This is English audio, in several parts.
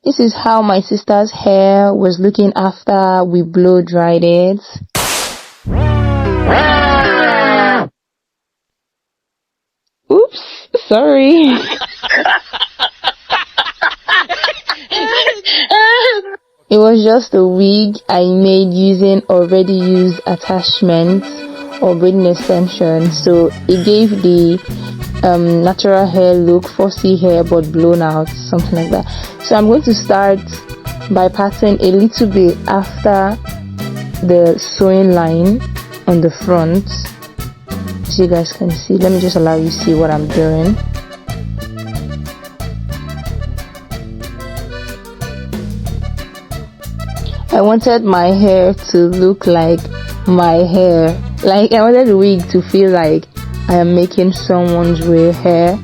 This is how my sister's hair was looking after we blow dried it. Oops, sorry. It was just a wig I made using already used attachments or braiding extensions, so it gave the natural hair look, fussy hair but blown out, something like that. So I'm going to start by parting a little bit after the sewing line on the front, so you guys can see. Let me just allow you to see what I'm doing. I wanted my hair to look like my hair, like I wanted the wig to feel like I am making someone's real hair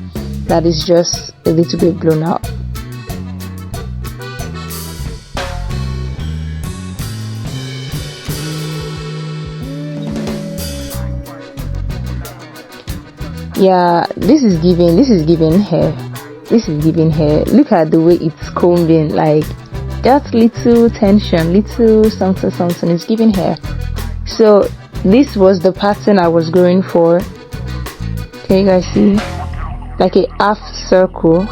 that is just a little bit blown out. Yeah, this is giving hair. Look at the way it's combing, like that little tension, little something is giving hair. So this was the pattern I was going for. Can you guys see? Like a half circle.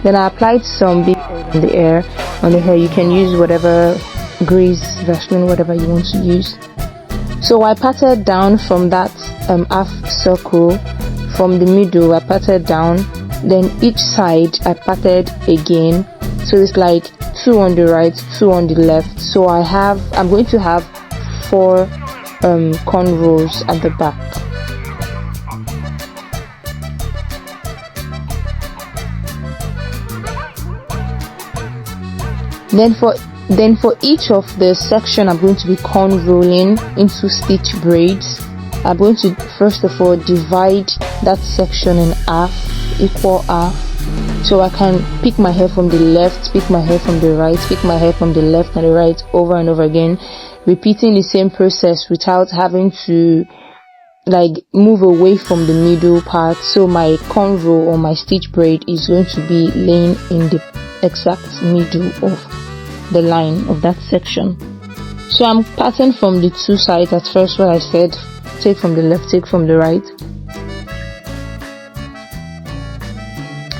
Then I applied some big on the hair. You can use whatever grease, Vaseline, whatever you want to use. So I patted down from that half circle. From the middle I patted down, then each side I patted again, so it's like 2 on the right, 2 on the left. So I'm going to have 4 cornrows at the back. Then for each of the section I'm going to be cornrowing into stitch braids. I'm going to first of all divide that section in half, equal half, so I can pick my hair from the left, pick my hair from the right, pick my hair from the left and the right over and over again, repeating the same process without having to like move away from the middle part. So my cornrow or my stitch braid is going to be laying in the exact middle of the line of that section. So I'm parting from the 2 sides at first, what I said. Take from the left, take from the right.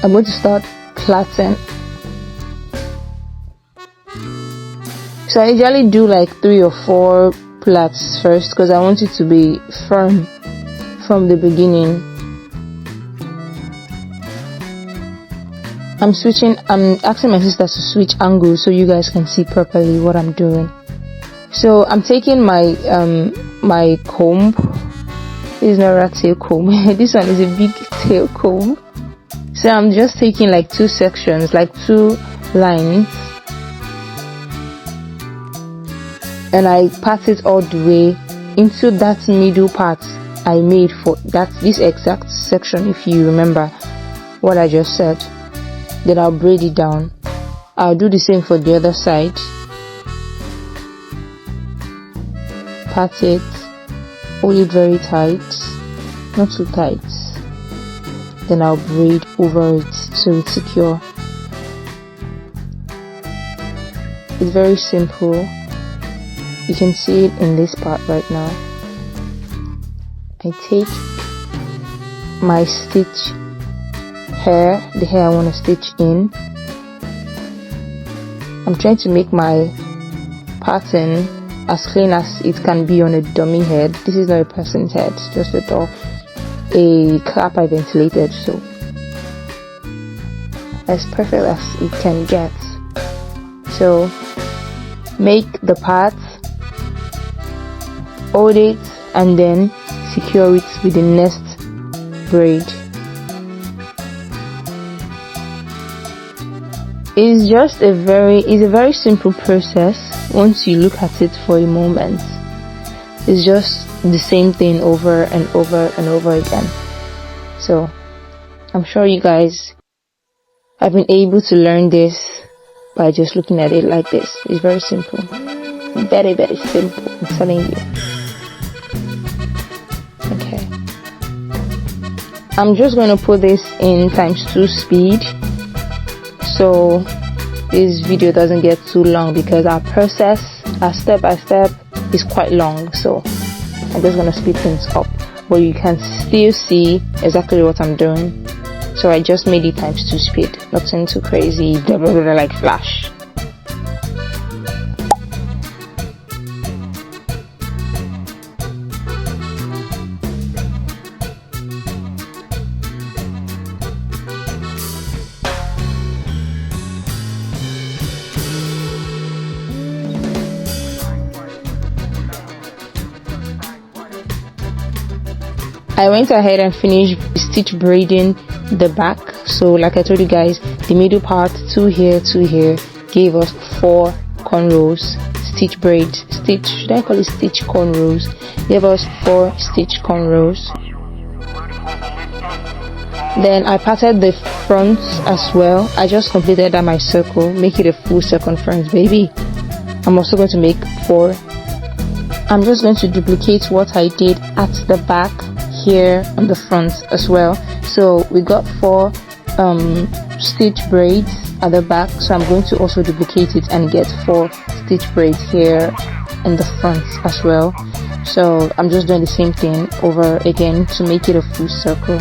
I'm going to start plaiting. So I usually do like 3 or 4 plaits first because I want it to be firm from the beginning. I'm asking my sister to switch angles so you guys can see properly what I'm doing. So I'm taking my my comb. This is not a rat tail comb. This one is a big tail comb. So I'm just taking like 2 sections, like 2 lines, and I pat it all the way into that middle part I made for this exact section. If you remember what I just said, then I'll braid it down. I'll do the same for the other side. Pat it, hold it very tight, not too tight, then I'll braid over it so it's secure. It's very simple. You can see it in this part right now. I take my stitch hair, the hair I want to stitch in. I'm trying to make my pattern as clean as it can be on a dummy head. This is not a person's head, just a cap I ventilated, so as perfect as it can get. So make the part, hold it, and then secure it with the next braid. It's a very simple process once you look at it for a moment. It's just the same thing over and over and over again. So I'm sure you guys have been able to learn this by just looking at it like this. It's very simple, very simple, I'm telling you. Okay, I'm just going to put this in ×2 speed. So this video doesn't get too long, because our process, our step by step, is quite long. So I'm just gonna speed things up, but you can still see exactly what I'm doing. So I just made it times 2 speed, nothing too crazy, blah, blah, blah, like flash. I went ahead and finished stitch braiding the back. So like I told you guys, the middle part, 2 here, 2 here, gave us 4 cornrows, stitch braids, stitch, should I call it stitch cornrows? Gave us 4 stitch cornrows. Then I parted the fronts as well. I just completed that my circle, make it a full circumference, baby. I'm also going to make 4. I'm just going to duplicate what I did at the back here on the front as well. So we got 4 stitch braids at the back, so I'm going to also duplicate it and get 4 stitch braids here in the front as well. So I'm just doing the same thing over again to make it a full circle.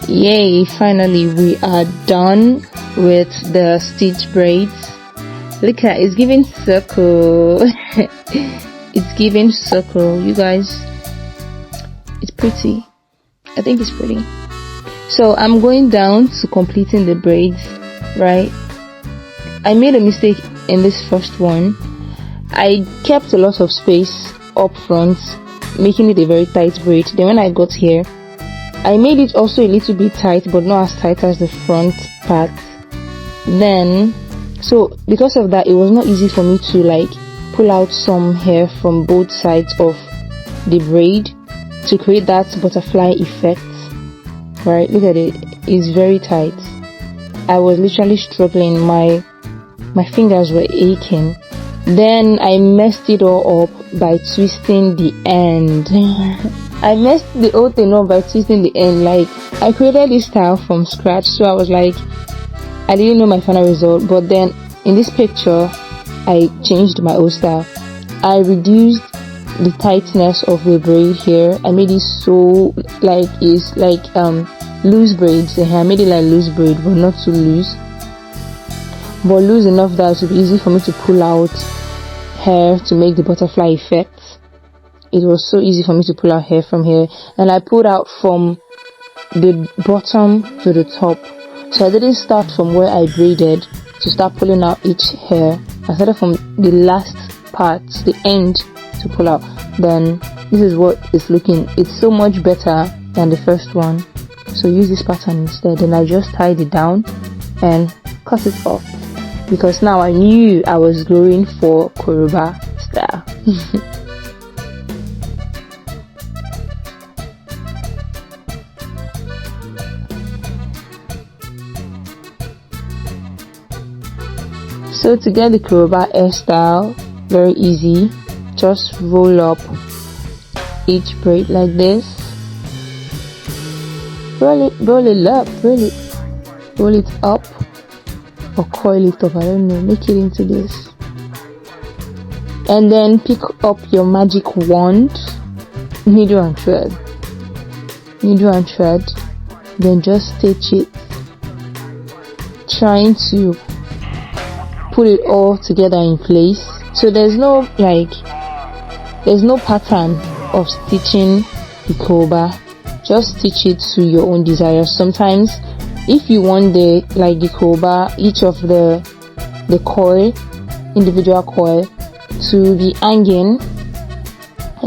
Yay, finally we are done with the stitch braids. Look at, it's giving circle. It's giving circle, you guys. It's pretty. I think it's pretty. So I'm going down to completing the braids, right? I made a mistake in this first one. I kept a lot of space up front, making it a very tight braid. Then when I got here, I made it also a little bit tight, but not as tight as the front part. Then, so because of that, it was not easy for me to like pull out some hair from both sides of the braid to create that butterfly effect. Right, look at it, it's very tight. I was literally struggling, my fingers were aching. Then I messed it all up by twisting the end. I messed the whole thing up by twisting the end. Like, I created this style from scratch, so I was like, I didn't know my final result. But then in this picture, I changed my old style. I reduced the tightness of the braid here. I made it so like it's like loose braids. I made it like loose braid, but not too loose, but loose enough that it would be easy for me to pull out hair to make the butterfly effect. It was so easy for me to pull out hair from here, and I pulled out from the bottom to the top. So I didn't start from where I braided to start pulling out each hair. I started from the last part, the end, to pull out. Then this is what it's looking. It's so much better than the first one. So use this pattern instead. Then I just tied it down and cut it off, because now I knew I was going for Koroba style. So to get the Koroba hairstyle, very easy. Just roll up each braid like this. Roll it up, roll it up, or coil it up, I don't know, make it into this. And then pick up your magic wand, needle and thread, then just stitch it, trying to put it all together in place. So there's no pattern of stitching the Koroba. Just stitch it to your own desire. Sometimes if you want the Koroba, each of the coil, individual coil, to be hanging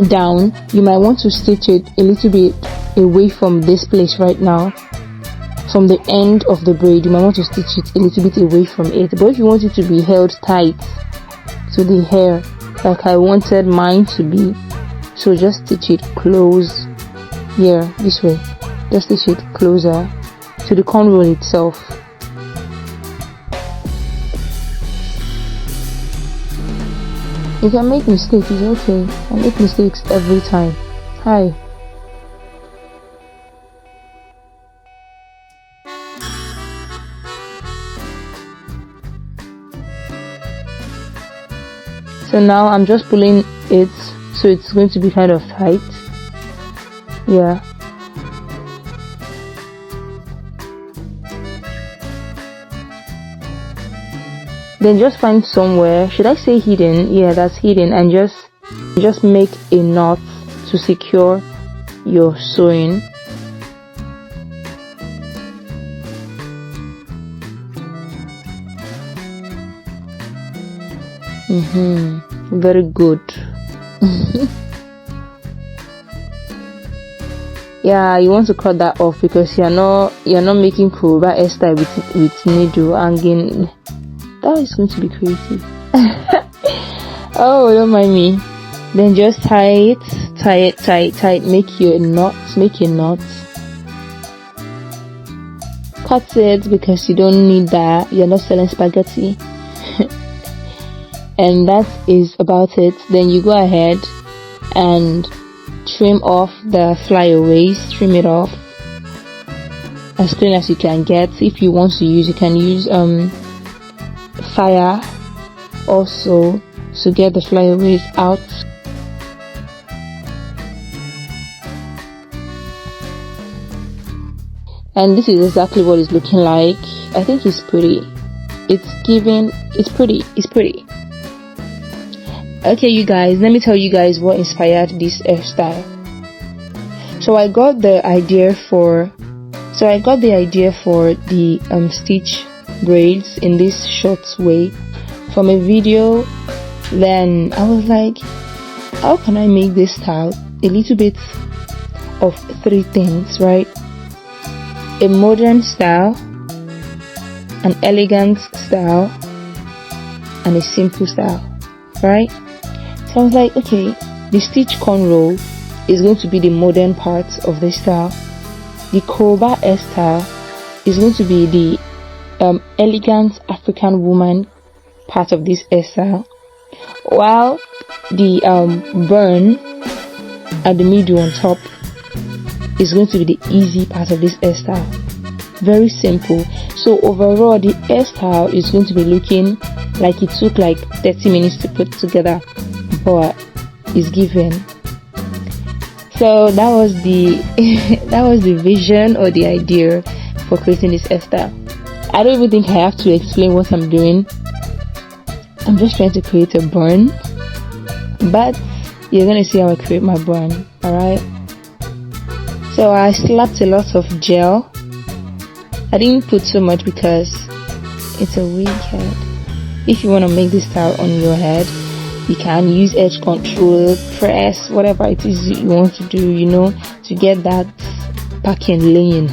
down, you might want to stitch it a little bit away from this place right now, from the end of the braid. You might want to stitch it a little bit away from it. But if you want it to be held tight to the hair like I wanted mine to be, so just stitch it close here, this way. Just stitch it closer to the cornrow itself. You can make mistakes, it's okay. I make mistakes every time. Hi. So now I'm just pulling it, so it's going to be kind of tight. Yeah. Then just find somewhere, should I say hidden? Yeah, that's hidden, and just make a knot to secure your sewing. Very good. Yeah, you want to cut that off because you're not making Koroba hairstyle with needle hanging. That is going to be creative. Oh, don't mind me. Then just tie it, make your knot. Cut it because you don't need that. You're not selling spaghetti. And that is about it. Then you go ahead and trim off the flyaways. Trim it off as clean as you can get. If you want to use, you can use fire also to get the flyaways out. And this is exactly what it's looking like. I think it's pretty. It's pretty. Okay, you guys, let me tell you guys what inspired this hairstyle. So I got the idea for the stitch braids in this short way from a video. Then I was like, how can I make this style a little bit of three things, right? A modern style, an elegant style, and a simple style, right? So I was like, okay, the stitch cornrow is going to be the modern part of the style. The Koroba hairstyle is going to be the elegant African woman part of this hairstyle, while the burn at the middle on top is going to be the easy part of this hairstyle. Very simple. So overall, the hairstyle is going to be looking like it took like 30 minutes to put together, but it's given. So that was the vision or the idea for creating this hairstyle. I don't even think I have to explain what I'm doing. I'm just trying to create a bun, but you're gonna see how I create my bun. Alright, so I slapped a lot of gel. I didn't put so much because it's a wig head. If you want to make this style on your head, you can use edge control, press, whatever it is you want to do, you know, to get that packing laying.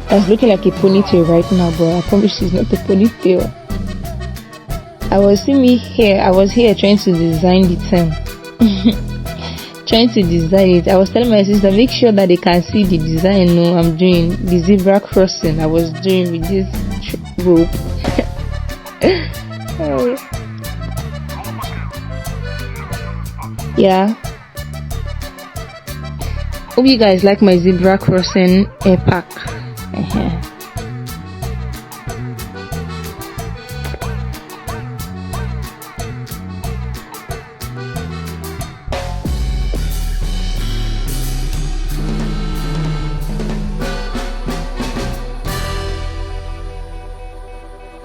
That's looking like a ponytail right now, but I promise it's not a ponytail. I was here trying to design the thing. trying to design it. I was telling my sister, make sure that they can see the design. No, I'm doing the zebra crossing. I was doing with this rope. Oh. Yeah. Hope you guys like my zebra crossing hair pack.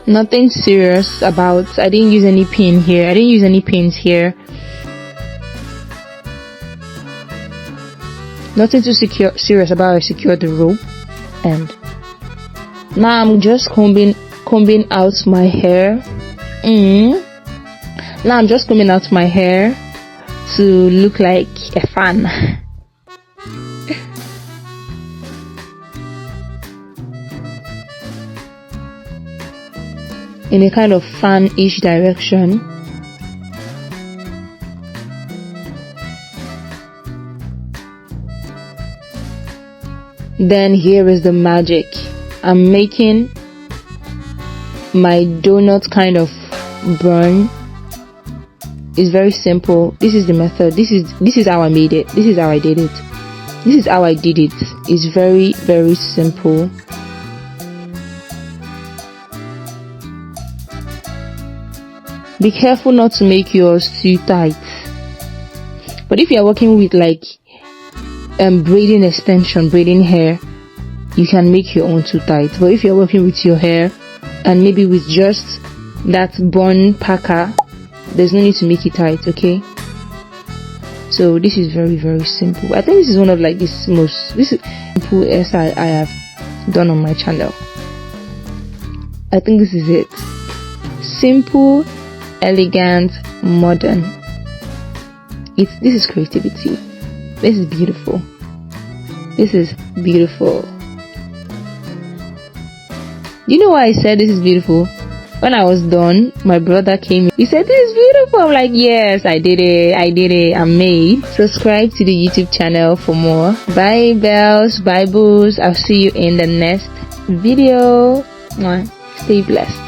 Nothing serious about. I didn't use any pin here. I didn't use any pins here. Nothing too serious about. I secured the rope, and now I'm just combing out my hair. Now I'm just combing out my hair to look like a fan. In a kind of fan-ish direction. Then here is the magic. I'm making my donut kind of burn. It's very simple. This is the method. This is how I made it. This is how I did it. This is how I did it. It's very, very simple. Be careful not to make yours too tight. But if you are working with like braiding extension, braiding hair, you can make your own too tight. But if you're working with your hair and maybe with just that bun packer, there's no need to make it tight, okay? So this is very, very simple. I think this is one of like this simple hairstyle I have done on my channel. I think this is it. Simple, elegant, modern. This is creativity. This is beautiful. This is beautiful. You know why I said this is beautiful? When I was done, my brother came. He said, this is beautiful. I'm like, yes, I did it. I'm made. Subscribe to the YouTube channel for more. Bye, bells. Bye, boos. I'll see you in the next video. Stay blessed.